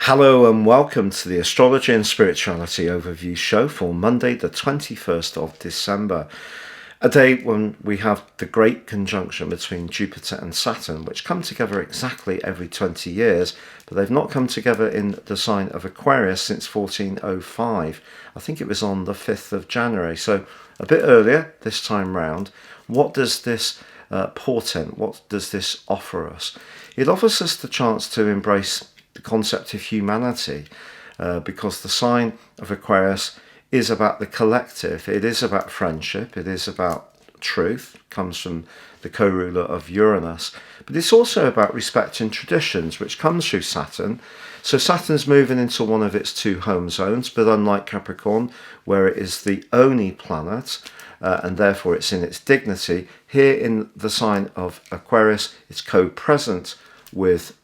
Hello and welcome to the Astrology and Spirituality Overview Show for Monday the 21st of December. A day when we have the great conjunction between Jupiter and Saturn, which come together exactly every 20 years, but they've not come together in the sign of Aquarius since 1405. I think it was on the 5th of January, so a bit earlier this time round. What does this portend? What does this offer us? It offers us the chance to embrace the concept of humanity, because the sign of Aquarius is about the collective. It is about friendship. It is about truth. It comes from the co-ruler of Uranus, but it's also about respect and traditions, which comes through Saturn. So Saturn's moving into one of its two home zones, but unlike Capricorn, where it is the only planet, and therefore it's in its dignity, here in the sign of Aquarius, it's co-present with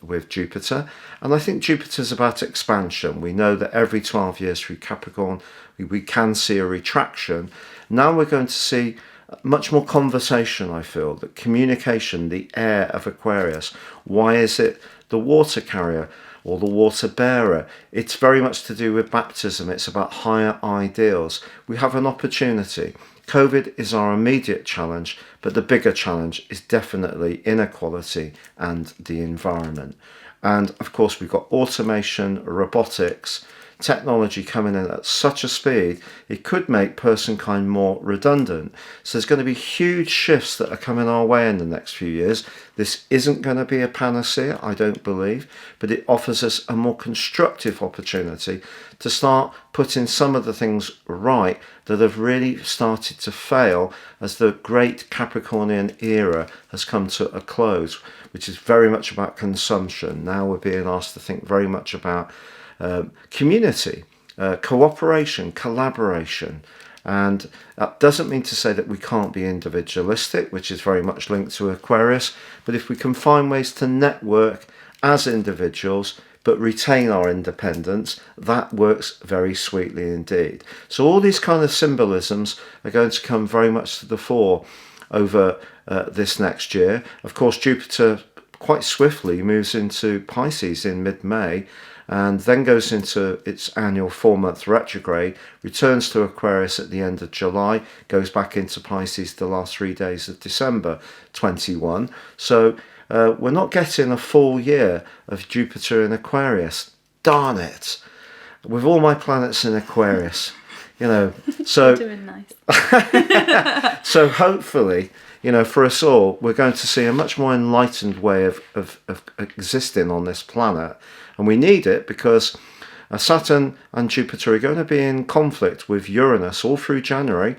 with Jupiter. And I think Jupiter's about expansion. We know that every 12 years through Capricorn we can see a retraction. Now we're going to see much more conversation. I feel that communication, the air of Aquarius. Why is it the water carrier or the water bearer? It's very much to do with baptism. It's about higher ideals. We have an opportunity. COVID is our immediate challenge, but the bigger challenge is definitely inequality and the environment. And of course, we've got automation, robotics, technology coming in at such a speed, it could make personkind more redundant. So there's going to be huge shifts that are coming our way in the next few years. This isn't going to be a panacea, I don't believe, but it offers us a more constructive opportunity to start putting some of the things right that have really started to fail as the great Capricornian era has come to a close, which is very much about consumption. Now we're being asked to think very much about community, cooperation, collaboration. And that doesn't mean to say that we can't be individualistic, which is very much linked to Aquarius, but if we can find ways to network as individuals but retain our independence, that works very sweetly indeed. So all these kind of symbolisms are going to come very much to the fore over this next year. Of course, Jupiter quite swiftly moves into Pisces in mid-May, and then goes into its annual 4-month retrograde, returns to Aquarius at the end of July, goes back into Pisces the last 3 days of December 21. So we're not getting a full year of Jupiter in Aquarius. Darn it. With all my planets in Aquarius, so You're doing nice. so hopefully, for us all, we're going to see a much more enlightened way of existing on this planet. And we need it because Saturn and Jupiter are going to be in conflict with Uranus all through January.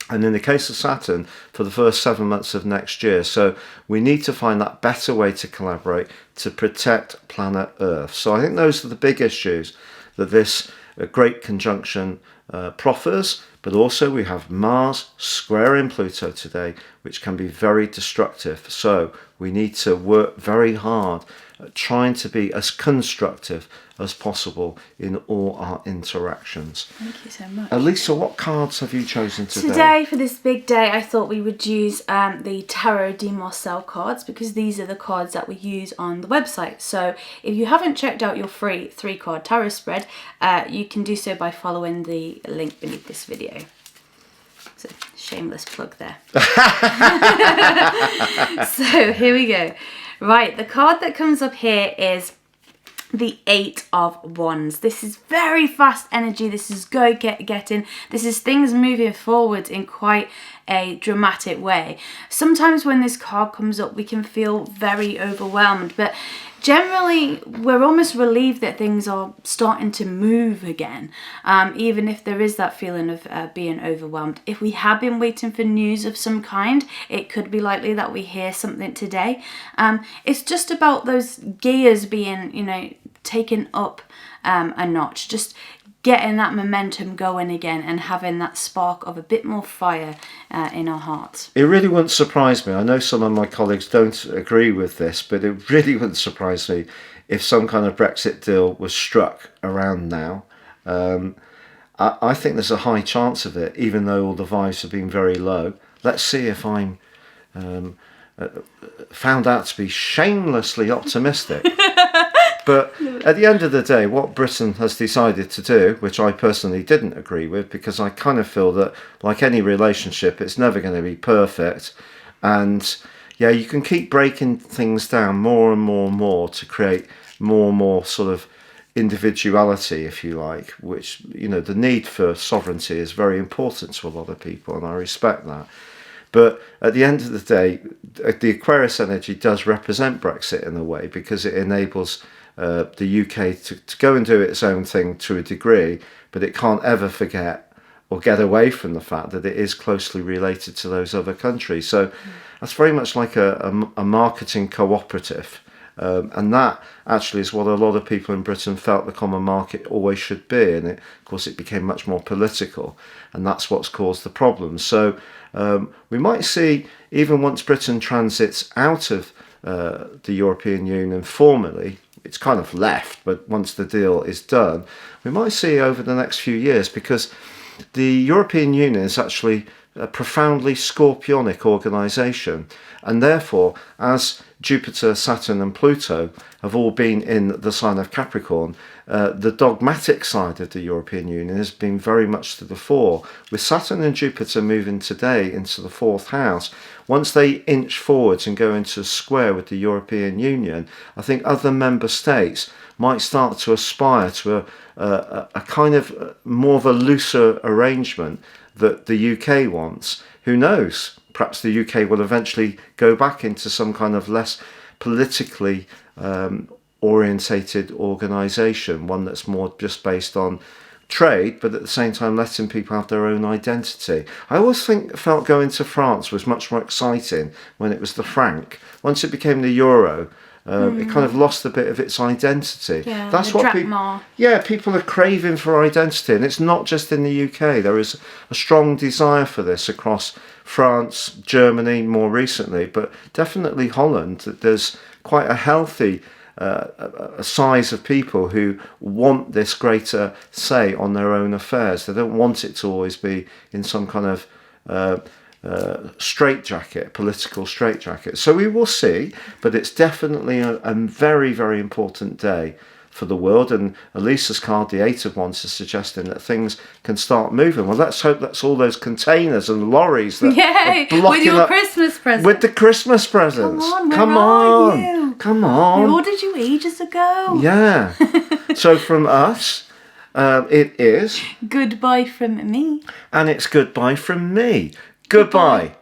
And in the case of Saturn, for the first 7 months of next year. So we need to find that better way to collaborate to protect planet Earth. So I think those are the big issues that this great conjunction proffers. But also we have Mars squaring Pluto today, which can be very destructive. So we need to work very hard at trying to be as constructive as possible in all our interactions. Thank you so much. Elisa, what cards have you chosen today? Today, for this big day, I thought we would use the Tarot de Marcel cards, because these are the cards that we use on the website. So if you haven't checked out your free 3-card tarot spread, you can do so by following the link beneath this video. So, shameless plug there. So here we go. Right, the card that comes up here is the 8 of Wands. This is very fast energy. This is getting. This is things moving forward in quite a dramatic way. Sometimes when this card comes up, we can feel very overwhelmed, but generally we're almost relieved that things are starting to move again, even if there is that feeling of being overwhelmed. If we have been waiting for news of some kind, it could be likely that we hear something today. It's just about those gears being, taken up a notch, just getting that momentum going again and having that spark of a bit more fire in our hearts. It really wouldn't surprise me. I know some of my colleagues don't agree with this, but it really wouldn't surprise me if some kind of Brexit deal was struck around now. I think there's a high chance of it, even though all the vibes have been very low. Let's see if I'm found out to be shamelessly optimistic. But at the end of the day, what Britain has decided to do, which I personally didn't agree with, because I kind of feel that, like any relationship, it's never going to be perfect. And yeah, you can keep breaking things down more and more and more to create more and more sort of individuality, if you like, which, you know, the need for sovereignty is very important to a lot of people, and I respect that. But at the end of the day, the Aquarius energy does represent Brexit in a way, because it enables the UK to go and do its own thing to a degree, but it can't ever forget or get away from the fact that it is closely related to those other countries. So that's very much like a marketing cooperative. And that actually is what a lot of people in Britain felt the common market always should be. And of course, it became much more political. And that's what's caused the problems. So we might see, even once Britain transits out of the European Union formally, it's kind of left, but once the deal is done, we might see over the next few years, because the European Union is actually a profoundly scorpionic organisation, and therefore, as Jupiter, Saturn and Pluto have all been in the sign of Capricorn, the dogmatic side of the European Union has been very much to the fore. With Saturn and Jupiter moving today into the 4th house, once they inch forwards and go into a square with the European Union, I think other member states might start to aspire to a kind of more of a looser arrangement that the UK wants. Who knows? Perhaps the UK will eventually go back into some kind of less politically orientated organisation, one that's more just based on trade, but at the same time letting people have their own identity. I always felt going to France was much more exciting when it was the franc. Once it became the euro, it kind of lost a bit of its identity. Yeah, that's the what drachma. people are craving for identity, and it's not just in the UK. There is a strong desire for this across France, Germany more recently, but definitely Holland. There's quite a healthy a size of people who want this greater say on their own affairs. They don't want it to always be in some kind of straitjacket, political straitjacket. So we will see, but it's definitely a very, very important day for the world. And Elisa's card, the 8 of Wands, is suggesting that things can start moving. Well, let's hope that's all those containers and lorries that Yay! are blocking With your up Christmas presents. with the Christmas presents. Come on, where are you? Come We on. ordered you ages ago. Yeah. So from us, it is, Goodbye from me. and it's goodbye from me. Goodbye.